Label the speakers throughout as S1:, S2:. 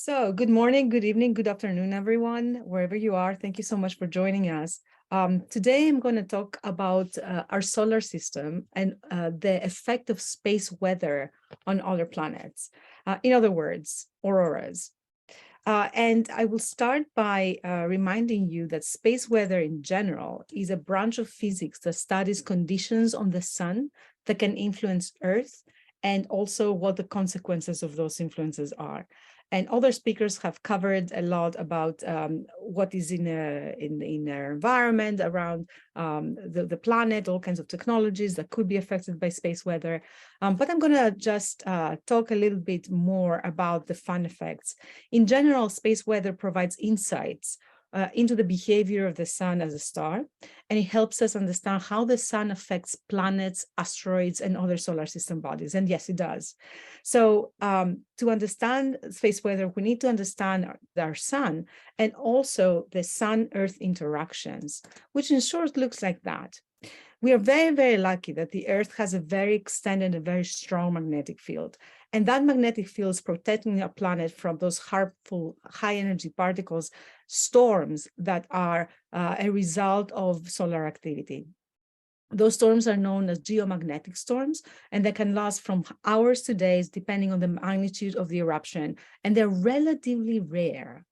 S1: So good morning, good evening, good afternoon, everyone, wherever you are. Thank you so much for joining us. Today, I'm going to talk about our solar system and the effect of space weather on other planets. In other words, auroras. And I will start by reminding you that space weather in general is a branch of physics that studies conditions on the sun that can influence Earth and also what the consequences of those influences are. And other speakers have covered a lot about what is in our environment around the planet, all kinds of technologies that could be affected by space weather. But I'm going to just talk a little bit more about the fun effects. In general, space weather provides insights into the behavior of the sun as a star, and it helps us understand how the sun affects planets, asteroids, and other solar system bodies. And yes, it does. So to understand space weather, we need to understand our sun and also the sun-Earth interactions, which in short looks like that. We are very, very lucky that the Earth has a very extended and very strong magnetic field. And that magnetic field is protecting our planet from those harmful high-energy particles, storms that are a result of solar activity. Those storms are known as geomagnetic storms, and they can last from hours to days, depending on the magnitude of the eruption, and they're relatively rare.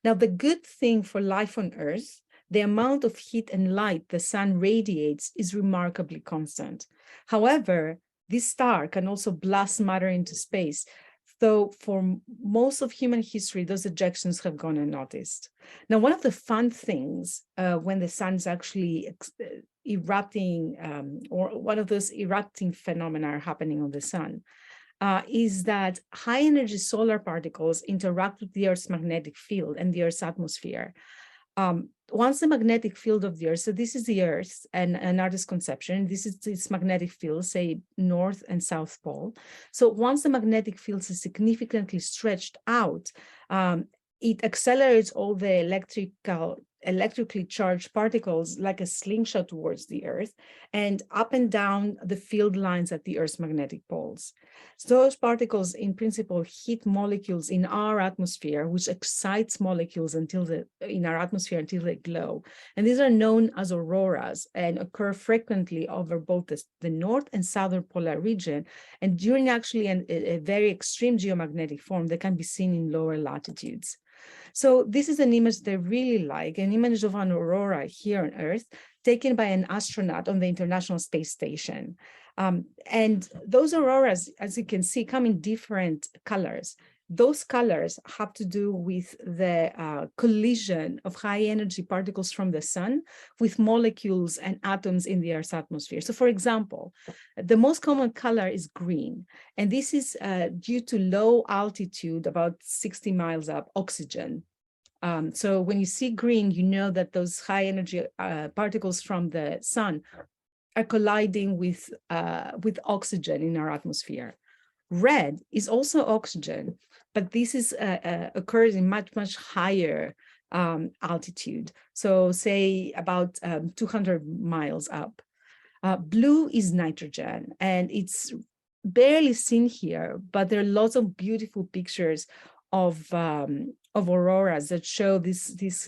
S1: Now, the good thing for life on Earth, the amount of heat and light the sun radiates is remarkably constant. However, this star can also blast matter into space, though for most of human history, those ejections have gone unnoticed. Now, one of the fun things when the sun is actually erupting, or one of those erupting phenomena are happening on the sun, is that high energy solar particles interact with the Earth's magnetic field and the Earth's atmosphere. Once the magnetic field of the Earth, so this is the Earth and an artist's conception, this is its magnetic field, say North and South Pole. So once the magnetic field is significantly stretched out, it accelerates all the electrically charged particles like a slingshot towards the Earth and up and down the field lines at the Earth's magnetic poles. So those particles in principle hit molecules in our atmosphere, which excites molecules in our atmosphere until they glow. And these are known as auroras and occur frequently over both the north and southern polar region. And during actually a very extreme geomagnetic form, they can be seen in lower latitudes. So this is an image they really like, an image of an aurora here on Earth, taken by an astronaut on the International Space Station. And those auroras, as you can see, come in different colors. Those colors have to do with the collision of high energy particles from the sun with molecules and atoms in the Earth's atmosphere. So for example, the most common color is green, and this is due to low altitude, about 60 miles up, oxygen. So when you see green, you know that those high energy particles from the sun are colliding with oxygen in our atmosphere. Red is also oxygen, but this is occurs in much higher altitude. So say about 200 miles up. Blue is nitrogen, and it's barely seen here, but there are lots of beautiful pictures of auroras that show this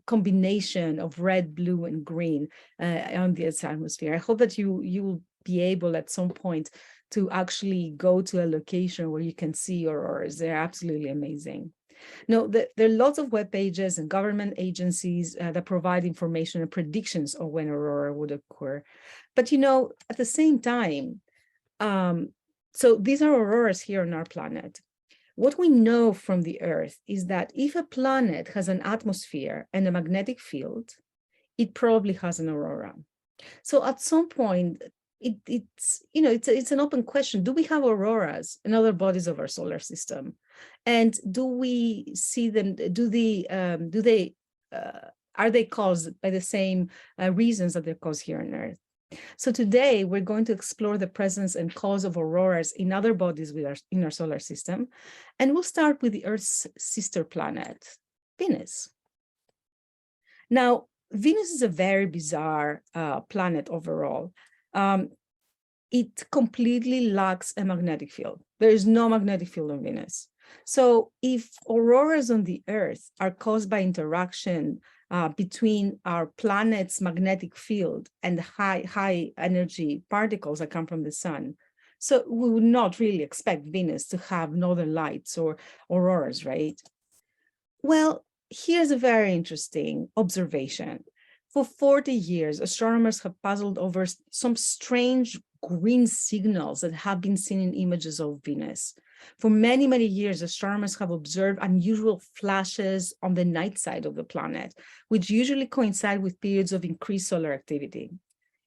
S1: combination of red, blue, and green on the Earth's atmosphere. I hope that you will be able at some point to actually go to a location where you can see auroras. They're absolutely amazing. Now, there are lots of web pages and government agencies that provide information and predictions of when aurora would occur. But, at the same time, so these are auroras here on our planet. What we know from the Earth is that if a planet has an atmosphere and a magnetic field, it probably has an aurora. So at some point, it's an open question. Do we have auroras in other bodies of our solar system? And do we see them? Are they caused by the same reasons that they're caused here on Earth? So today we're going to explore the presence and cause of auroras in other bodies in our solar system. And we'll start with the Earth's sister planet, Venus. Now, Venus is a very bizarre planet overall. It completely lacks a magnetic field. There is no magnetic field on Venus. So if auroras on the Earth are caused by interaction between our planet's magnetic field and the high energy particles that come from the sun, so we would not really expect Venus to have northern lights or auroras, right? Well, here's a very interesting observation. For 40 years, astronomers have puzzled over some strange green signals that have been seen in images of Venus. For many, many years, astronomers have observed unusual flashes on the night side of the planet, which usually coincide with periods of increased solar activity.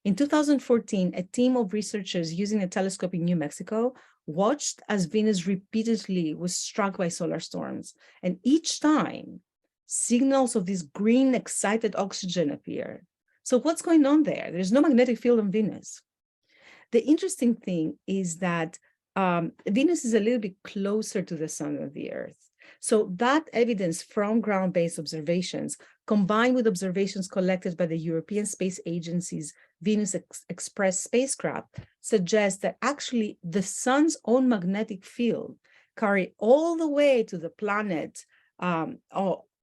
S1: In 2014, a team of researchers using a telescope in New Mexico watched as Venus repeatedly was struck by solar storms. And each time, signals of this green excited oxygen appear. So what's going on there? There's no magnetic field on Venus. The interesting thing is that Venus is a little bit closer to the sun than the Earth. So that evidence from ground-based observations, combined with observations collected by the European Space Agency's Venus Express spacecraft, suggests that actually the sun's own magnetic field carry all the way to the planet on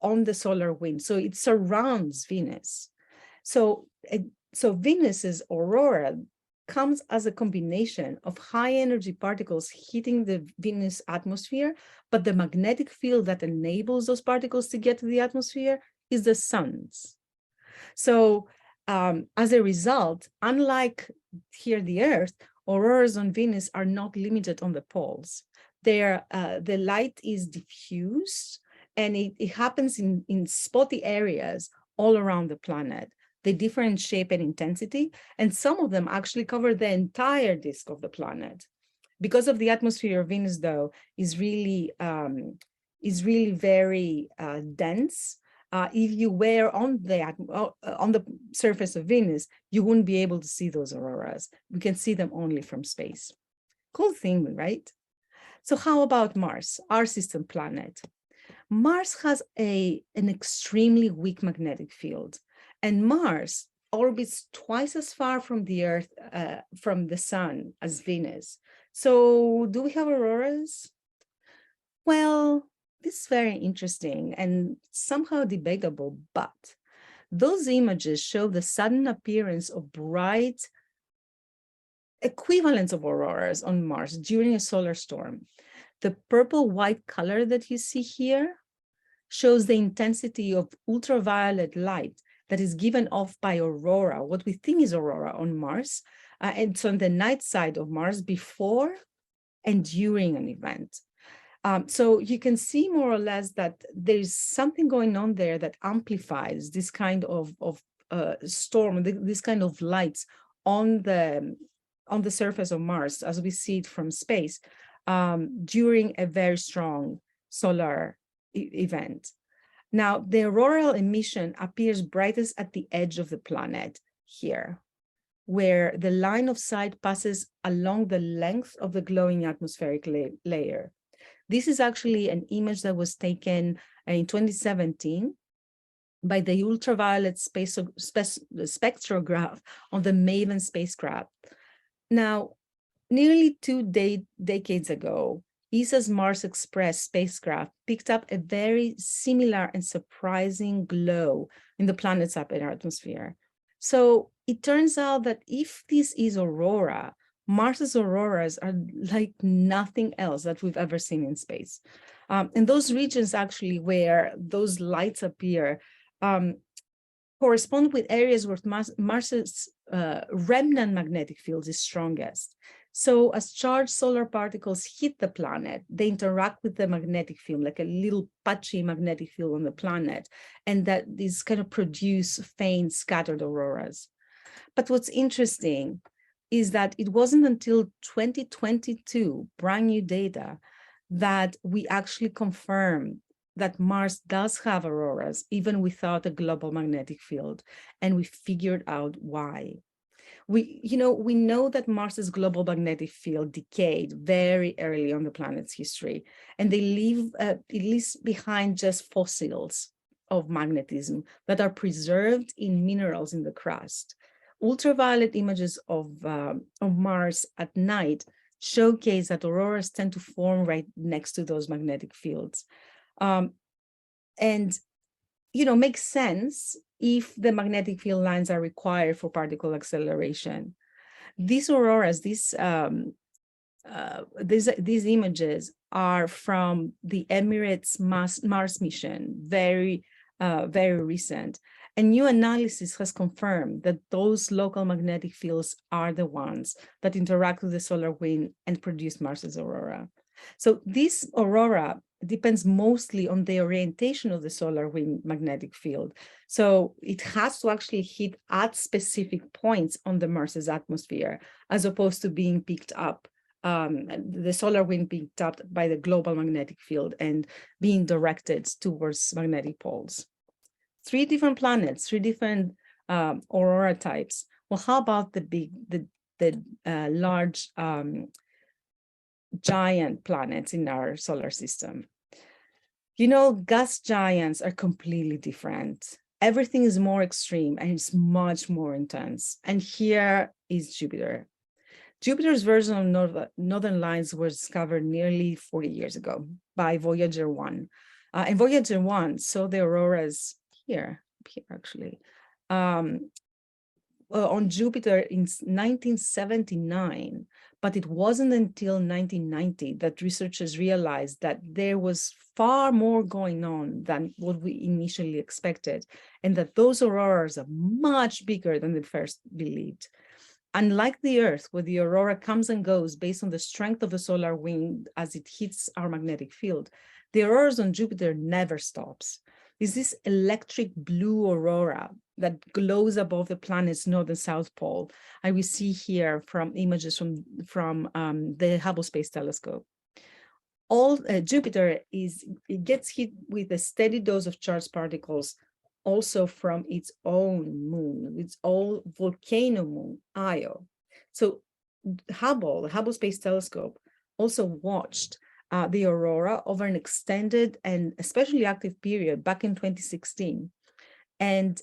S1: the solar wind. So it surrounds Venus. So Venus's aurora comes as a combination of high energy particles hitting the Venus atmosphere, but the magnetic field that enables those particles to get to the atmosphere is the sun's. So as a result, unlike here the Earth, auroras on Venus are not limited on the poles. The light is diffused and it happens in spotty areas all around the planet. They differ in shape and intensity, and some of them actually cover the entire disk of the planet. Because of the atmosphere of Venus, though, is really very dense. If you were on the surface of Venus, you wouldn't be able to see those auroras. We can see them only from space. Cool thing, right? So how about Mars, our system planet? Mars has an extremely weak magnetic field. And Mars orbits twice as far from the Earth, from the sun, as Venus. So do we have auroras? Well, this is very interesting and somehow debatable, but those images show the sudden appearance of bright equivalents of auroras on Mars during a solar storm. The purple-white color that you see here shows the intensity of ultraviolet light that is given off by aurora, what we think is aurora on Mars, and it's on the night side of Mars before and during an event. So you can see more or less that there's something going on there that amplifies this kind of storm, this kind of lights on the surface of Mars as we see it from space during a very strong solar event. Now, the auroral emission appears brightest at the edge of the planet here, where the line of sight passes along the length of the glowing atmospheric layer. This is actually an image that was taken in 2017 by the ultraviolet spectrograph on the MAVEN spacecraft. Now, nearly 2 decades ago, ESA's Mars Express spacecraft picked up a very similar and surprising glow in the planet's upper atmosphere. So it turns out that if this is aurora, Mars's auroras are like nothing else that we've ever seen in space. And those regions actually where those lights appear correspond with areas where Mars's remnant magnetic field is strongest. So as charged solar particles hit the planet, they interact with the magnetic field, like a little patchy magnetic field on the planet, and that these kind of produce faint scattered auroras. But what's interesting is that it wasn't until 2022, brand new data, that we actually confirmed that Mars does have auroras, even without a global magnetic field, and we figured out why. We know that Mars's global magnetic field decayed very early on the planet's history, and it leaves behind just fossils of magnetism that are preserved in minerals in the crust. Ultraviolet images of Mars at night showcase that auroras tend to form right next to those magnetic fields. And, makes sense if the magnetic field lines are required for particle acceleration. These auroras, these images are from the Emirates Mars mission, very recent. And new analysis has confirmed that those local magnetic fields are the ones that interact with the solar wind and produce Mars's aurora. So this aurora depends mostly on the orientation of the solar wind magnetic field. So it has to actually hit at specific points on the Mars's atmosphere, as opposed to being picked up, the solar wind being tapped by the global magnetic field and being directed towards magnetic poles. 3 different planets, 3 different aurora types. Well, how about the large giant planets in our solar system? Gas giants are completely different. Everything is more extreme and it's much more intense. And here is Jupiter. Jupiter's version of northern lights was discovered nearly 40 years ago by Voyager 1. And Voyager 1 saw the auroras here actually, on Jupiter in 1979, but it wasn't until 1990 that researchers realized that there was far more going on than what we initially expected, and that those auroras are much bigger than they first believed. Unlike the Earth, where the aurora comes and goes based on the strength of the solar wind as it hits our magnetic field, the auroras on Jupiter never stops. Is this electric blue aurora that glows above the planet's north and south pole. I will see here from images from the Hubble Space Telescope. Jupiter gets hit with a steady dose of charged particles also from its own moon, its own volcano moon, Io. So the Hubble Space Telescope, also watched the aurora over an extended and especially active period back in 2016. And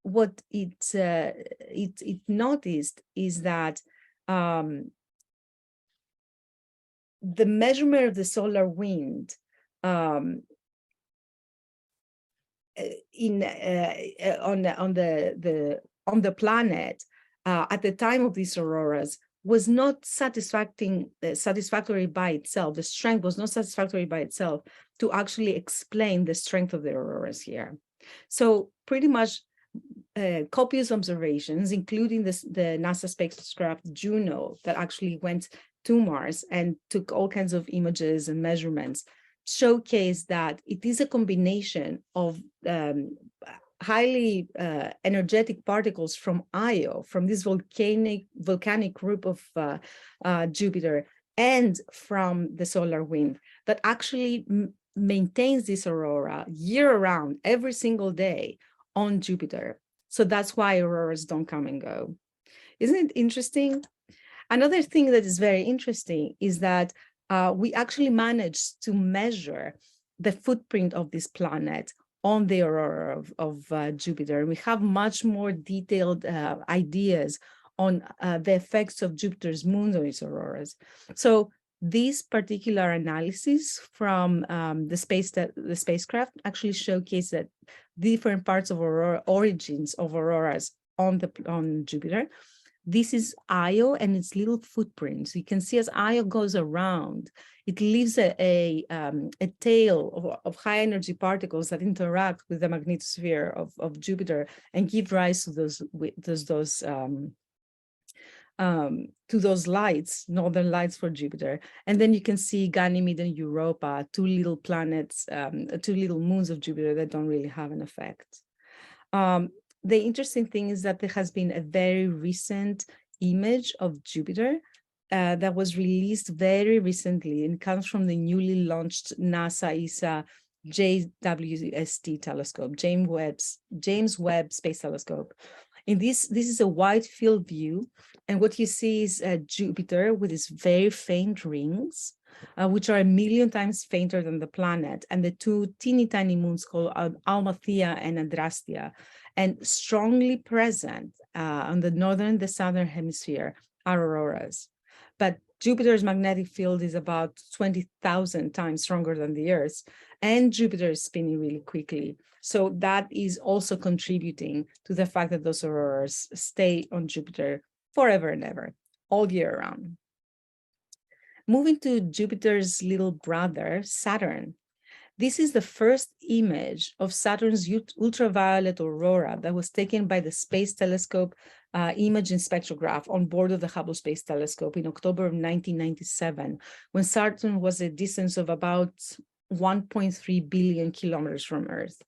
S1: what it noticed is that the measurement of the solar wind on the planet at the time of these auroras was not satisfactory by itself. The strength was not satisfactory by itself to actually explain the strength of the auroras here. So pretty much copious observations, including the NASA spacecraft Juno that actually went to Mars and took all kinds of images and measurements, showcase that it is a combination of highly energetic particles from Io, from this volcanic group of Jupiter, and from the solar wind that actually maintains this aurora year-round, every single day on Jupiter. So that's why auroras don't come and go. Isn't it interesting? Another thing that is very interesting is that we actually managed to measure the footprint of this planet on the aurora of Jupiter. And we have much more detailed ideas on the effects of Jupiter's moons on its auroras. So this particular analysis from the spacecraft actually showcased that different parts of origins of auroras on Jupiter. This is Io and its little footprints. You can see as Io goes around, it leaves a tail of high energy particles that interact with the magnetosphere of Jupiter and give rise to those lights, northern lights for Jupiter. And then you can see Ganymede and Europa, 2 little planets, 2 little moons of Jupiter that don't really have an effect. The interesting thing is that there has been a very recent image of Jupiter that was released very recently and comes from the newly launched NASA-ESA JWST telescope, James Webb Space Telescope. In this is a wide field view, and what you see is Jupiter with its very faint rings, which are 1 million times fainter than the planet, and the 2 teeny tiny moons called Amalthea and Adrastea, and strongly present on the northern and the southern hemisphere are auroras. But Jupiter's magnetic field is about 20,000 times stronger than the Earth's, and Jupiter is spinning really quickly. So that is also contributing to the fact that those auroras stay on Jupiter forever and ever, all year round. Moving to Jupiter's little brother, Saturn. This is the first image of Saturn's ultraviolet aurora that was taken by the Space Telescope Imaging Spectrograph on board of the Hubble Space Telescope in October of 1997, when Saturn was a distance of about 1.3 billion kilometers from Earth.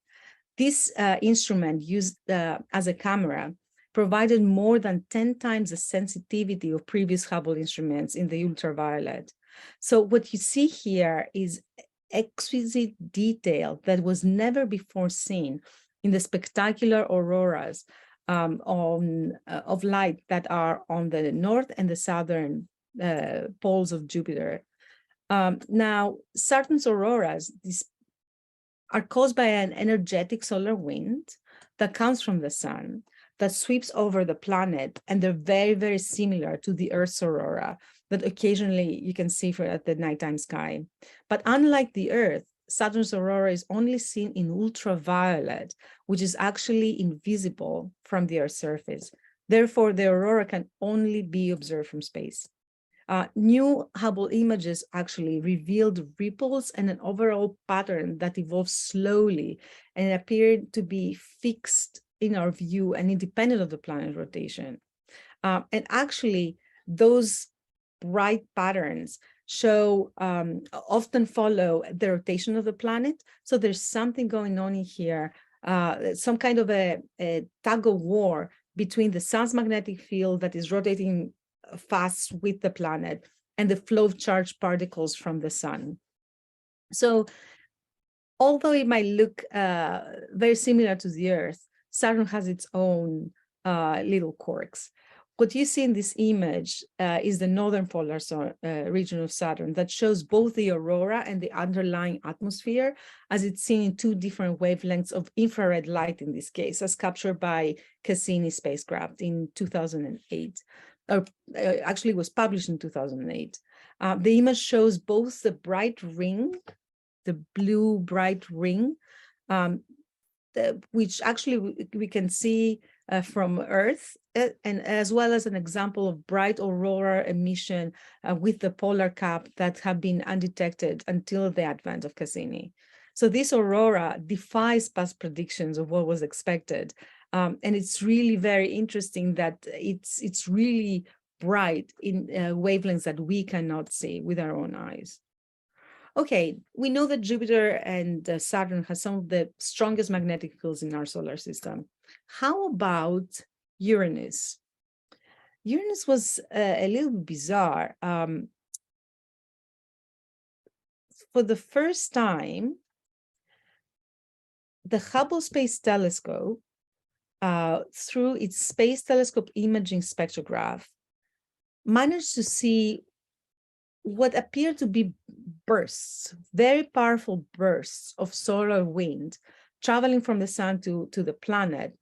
S1: This instrument, used as a camera, provided more than 10 times the sensitivity of previous Hubble instruments in the ultraviolet. So what you see here is exquisite detail that was never before seen in the spectacular auroras of light that are on the north and the southern poles of Jupiter. Now, Saturn's auroras are caused by an energetic solar wind that comes from the sun, that sweeps over the planet, and they're very, very similar to the Earth's aurora that occasionally you can see at the nighttime sky. But unlike the Earth, Saturn's aurora is only seen in ultraviolet, which is actually invisible from the Earth's surface. Therefore, the aurora can only be observed from space. New Hubble images actually revealed ripples and an overall pattern that evolved slowly and appeared to be fixed in our view and independent of the planet's rotation. And actually, those bright patterns often follow the rotation of the planet. So there's something going on in here, some kind of a tug of war between the sun's magnetic field that is rotating fast with the planet and the flow of charged particles from the sun. So although it might look very similar to the Earth, Saturn has its own little quirks. What you see in this image is the northern polar region of Saturn that shows both the aurora and the underlying atmosphere, as it's seen in two different wavelengths of infrared light in this case, as captured by Cassini spacecraft in 2008. Or actually was published in 2008. The image shows both the bright ring, the blue bright ring, which actually we can see from Earth, and as well as an example of bright aurora emission with the polar cap that have been undetected until the advent of Cassini. So this aurora defies past predictions of what was expected. And it's really very interesting that it's really bright in wavelengths that we cannot see with our own eyes. Okay, we know that Jupiter and Saturn has some of the strongest magnetic fields in our solar system. How about Uranus? Uranus was a little bizarre. For the first time, the Hubble Space Telescope, through its Space Telescope Imaging Spectrograph, managed to see what appeared to be bursts, very powerful bursts of solar wind traveling from the sun to the planet.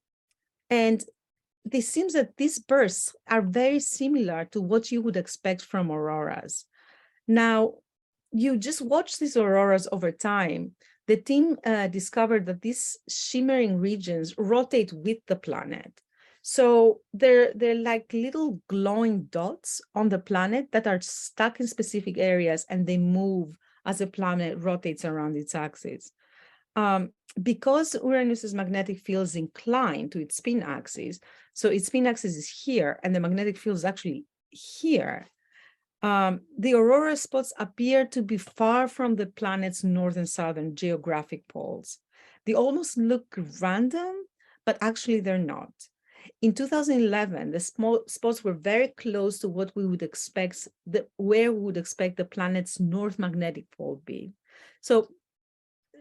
S1: And it seems that these bursts are very similar to what you would expect from auroras. Now, you just watch these auroras over time. The team discovered that these shimmering regions rotate with the planet. So they're like little glowing dots on the planet that are stuck in specific areas, and they move as the planet rotates around its axis. Because Uranus's magnetic field is inclined to its spin axis, so its spin axis is here and the magnetic field is actually here, the aurora spots appear to be far from the planet's north and southern geographic poles. They almost look random, but actually they're not. In 2011, the small spots were very close to what we would expect, where we would expect the planet's north magnetic pole be. So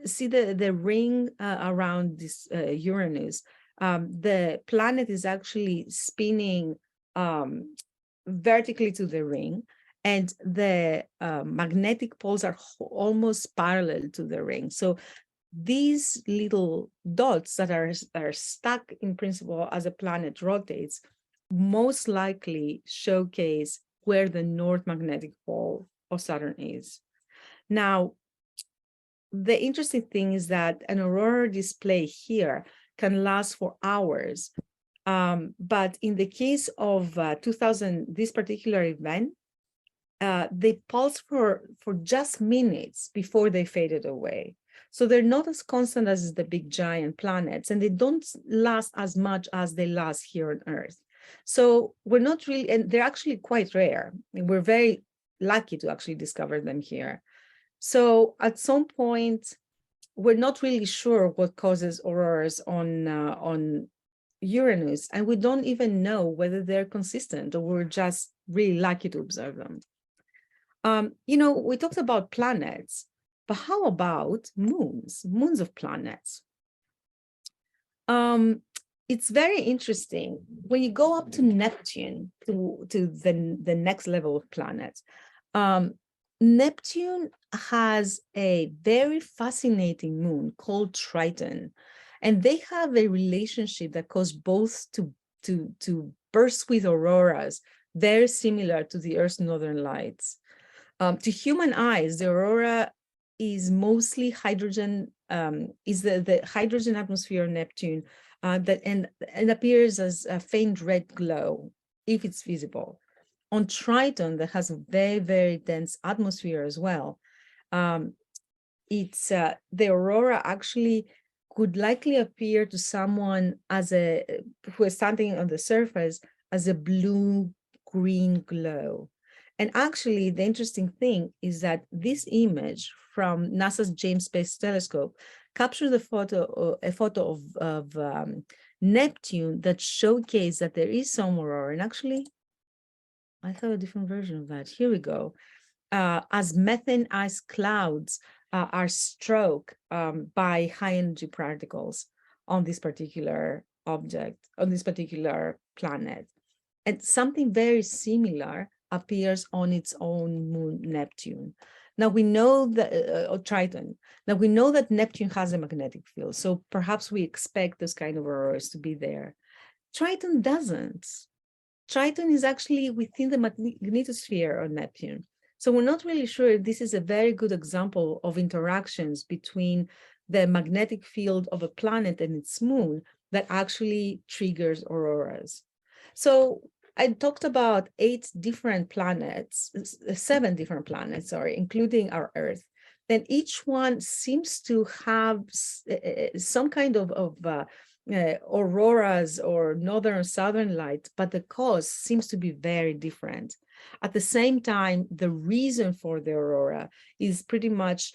S1: see the ring around this Uranus. The planet is actually spinning vertically to the ring, and the magnetic poles are almost parallel to the ring. So these little dots that are stuck in principle as the planet rotates most likely showcase where the north magnetic pole of Saturn is. Now, the interesting thing is that an aurora display here can last for hours. But in the case of 2000, this particular event, they pulsed for just minutes before they faded away. So they're not as constant as the big giant planets, and they don't last as much as they last here on Earth. So we're not really, and they're actually quite rare. We're very lucky to actually discover them here. So at some point, we're not really sure what causes auroras on Uranus, and we don't even know whether they're consistent or we're just really lucky to observe them. We talked about planets, but how about moons of planets? It's very interesting when you go up to Neptune, to the next level of planets. Neptune has a very fascinating moon called Triton, and they have a relationship that causes both to burst with auroras, very similar to the Earth's northern lights. To human eyes, the aurora is mostly hydrogen, is the hydrogen atmosphere of Neptune and appears as a faint red glow, if it's visible. On Triton, that has a very, very dense atmosphere as well, the aurora actually could likely appear to someone who is standing on the surface as a blue-green glow. And actually, the interesting thing is that this image from NASA's James Space Telescope captured a photo of Neptune that showcased that there is some aurora. And actually, I have a different version of that. Here we go. As methane ice clouds are struck by high energy particles on this particular object, on this particular planet. And something very similar appears on its own moon, Neptune. Now we know that, or Triton. Now we know that Neptune has a magnetic field, so perhaps we expect those kind of auroras to be there. Triton doesn't. Triton is actually within the magnetosphere of Neptune. So we're not really sure if this is a very good example of interactions between the magnetic field of a planet and its moon that actually triggers auroras. So I talked about 7 different planets, sorry, including our Earth. Then each one seems to have some kind of auroras or northern or southern light, but the cause seems to be very different. At the same time, the reason for the aurora is pretty much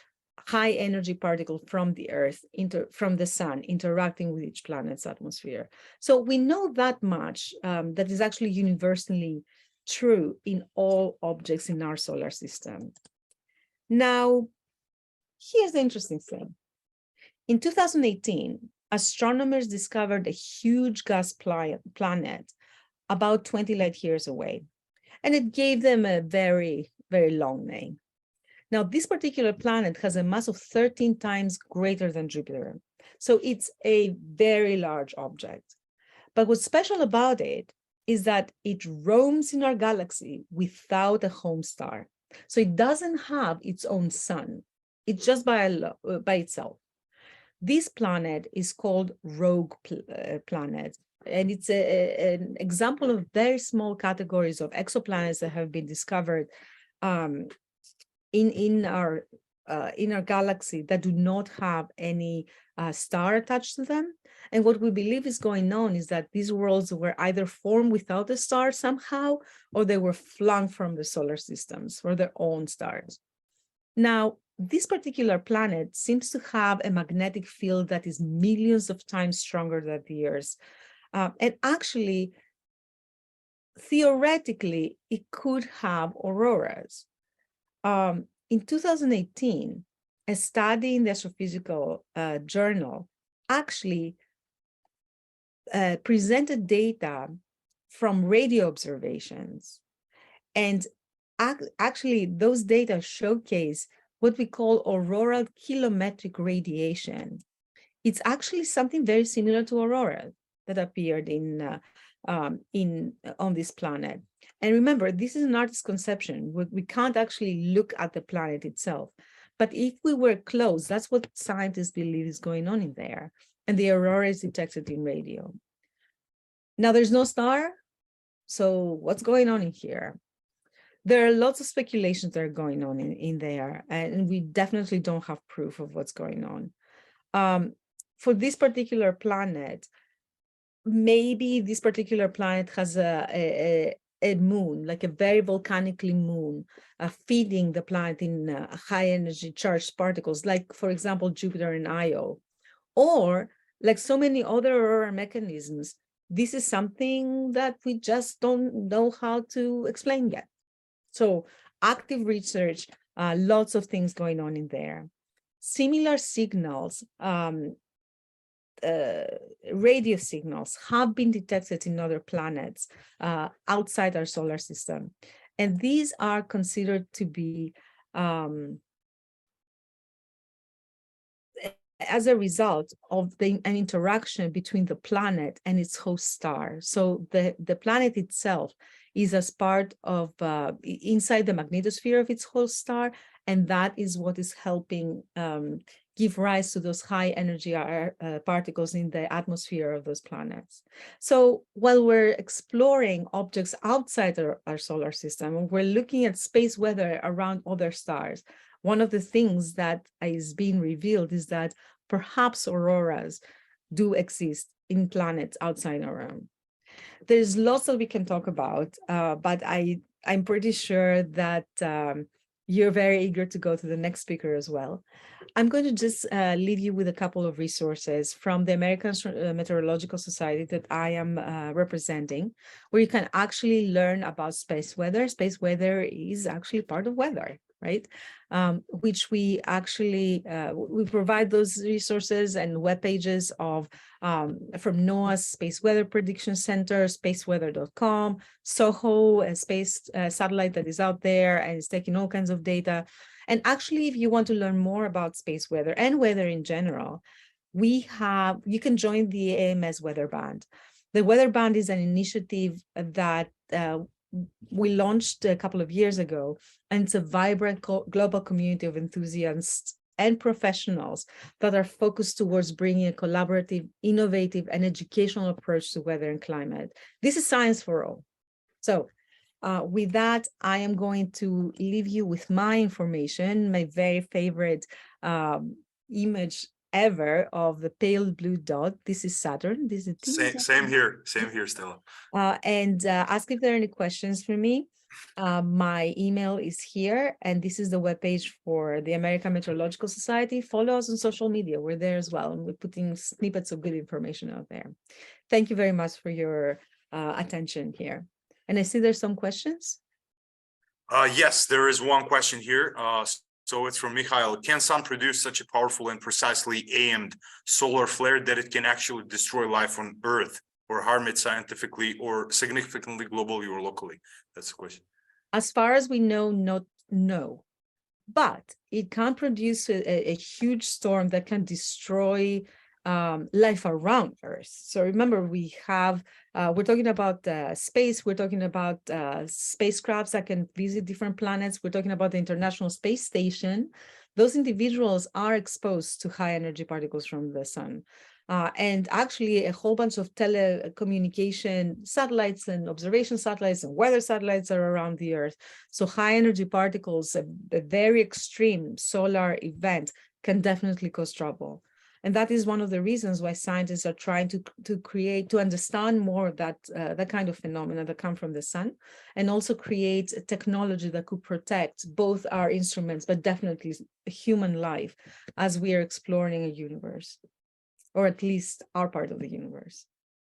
S1: high energy particle from the Earth, from the sun, interacting with each planet's atmosphere. So we know that much, that is actually universally true in all objects in our solar system. Now, here's the interesting thing. In 2018, astronomers discovered a huge gas planet about 20 light years away, and it gave them a very, very long name. Now, this particular planet has a mass of 13 times greater than Jupiter. So it's a very large object. But what's special about it is that it roams in our galaxy without a home star. So it doesn't have its own sun. It's just by itself. This planet is called Rogue Planet. And it's an example of very small categories of exoplanets that have been discovered in our galaxy that do not have any star attached to them. And what we believe is going on is that these worlds were either formed without a star somehow, or they were flung from the solar systems for their own stars. Now, this particular planet seems to have a magnetic field that is millions of times stronger than the Earth's. And actually, theoretically, it could have auroras. In 2018, a study in the Astrophysical Journal actually presented data from radio observations. And actually, those data showcase what we call auroral kilometric radiation. It's actually something very similar to aurora that appeared in on this planet. And remember, this is an artist's conception. We can't actually look at the planet itself. But if we were close, that's what scientists believe is going on in there. And the aurora is detected in radio. Now, there's no star. So what's going on in here? There are lots of speculations that are going on in there, and we definitely don't have proof of what's going on. For this particular planet, maybe this particular planet has a moon, like a very volcanically moon, feeding the planet in high energy charged particles, like, for example, Jupiter and Io. Or, like so many other aurora mechanisms, this is something that we just don't know how to explain yet. So active research, lots of things going on in there. Similar signals, radio signals have been detected in other planets outside our solar system. And these are considered to be as a result of an interaction between the planet and its host star. So the planet itself is as part of inside the magnetosphere of its host star, and that is what is helping give rise to those high energy particles in the atmosphere of those planets. So while we're exploring objects outside our solar system, we're looking at space weather around other stars. One of the things that is being revealed is that perhaps auroras do exist in planets outside our own. There's lots that we can talk about, but I'm pretty sure that you're very eager to go to the next speaker as well. I'm going to just leave you with a couple of resources from the American Meteorological Society that I am representing, where you can actually learn about space weather. Space weather is actually part of weather, right? Which we actually, we provide those resources and web pages of from NOAA's Space Weather Prediction Center, spaceweather.com, SOHO, a space satellite that is out there and is taking all kinds of data. And actually, if you want to learn more about space weather and weather in general, you can join the AMS Weather Band. The Weather Band is an initiative that we launched a couple of years ago, and it's a vibrant global community of enthusiasts and professionals that are focused towards bringing a collaborative, innovative, and educational approach to weather and climate. This is science for all. So with that, I am going to leave you with my information, my very favorite image ever of the pale blue dot. This is Saturn. This is
S2: same here, Stella.
S1: And ask if there are any questions for me. My email is here, and this is the webpage for the American Meteorological Society. Follow us on social media. We're there as well, and we're putting snippets of good information out there. Thank you very much for your attention here. And I see there's some questions.
S2: Yes, there is one question here. So it's from Mikhail. Can sun produce such a powerful and precisely aimed solar flare that it can actually destroy life on Earth or harm it scientifically or significantly globally or locally? That's the question.
S1: As far as we know, no. But it can produce a huge storm that can destroy life around Earth. So remember, we have, we're talking about space, we're talking about spacecrafts that can visit different planets, we're talking about the International Space Station. Those individuals are exposed to high energy particles from the sun. And actually a whole bunch of telecommunication satellites and observation satellites and weather satellites are around the Earth. So high energy particles, a very extreme solar event can definitely cause trouble. And that is one of the reasons why scientists are trying to understand more of that kind of phenomena that come from the sun, and also create a technology that could protect both our instruments, but definitely human life as we are exploring a universe, or at least our part of the universe.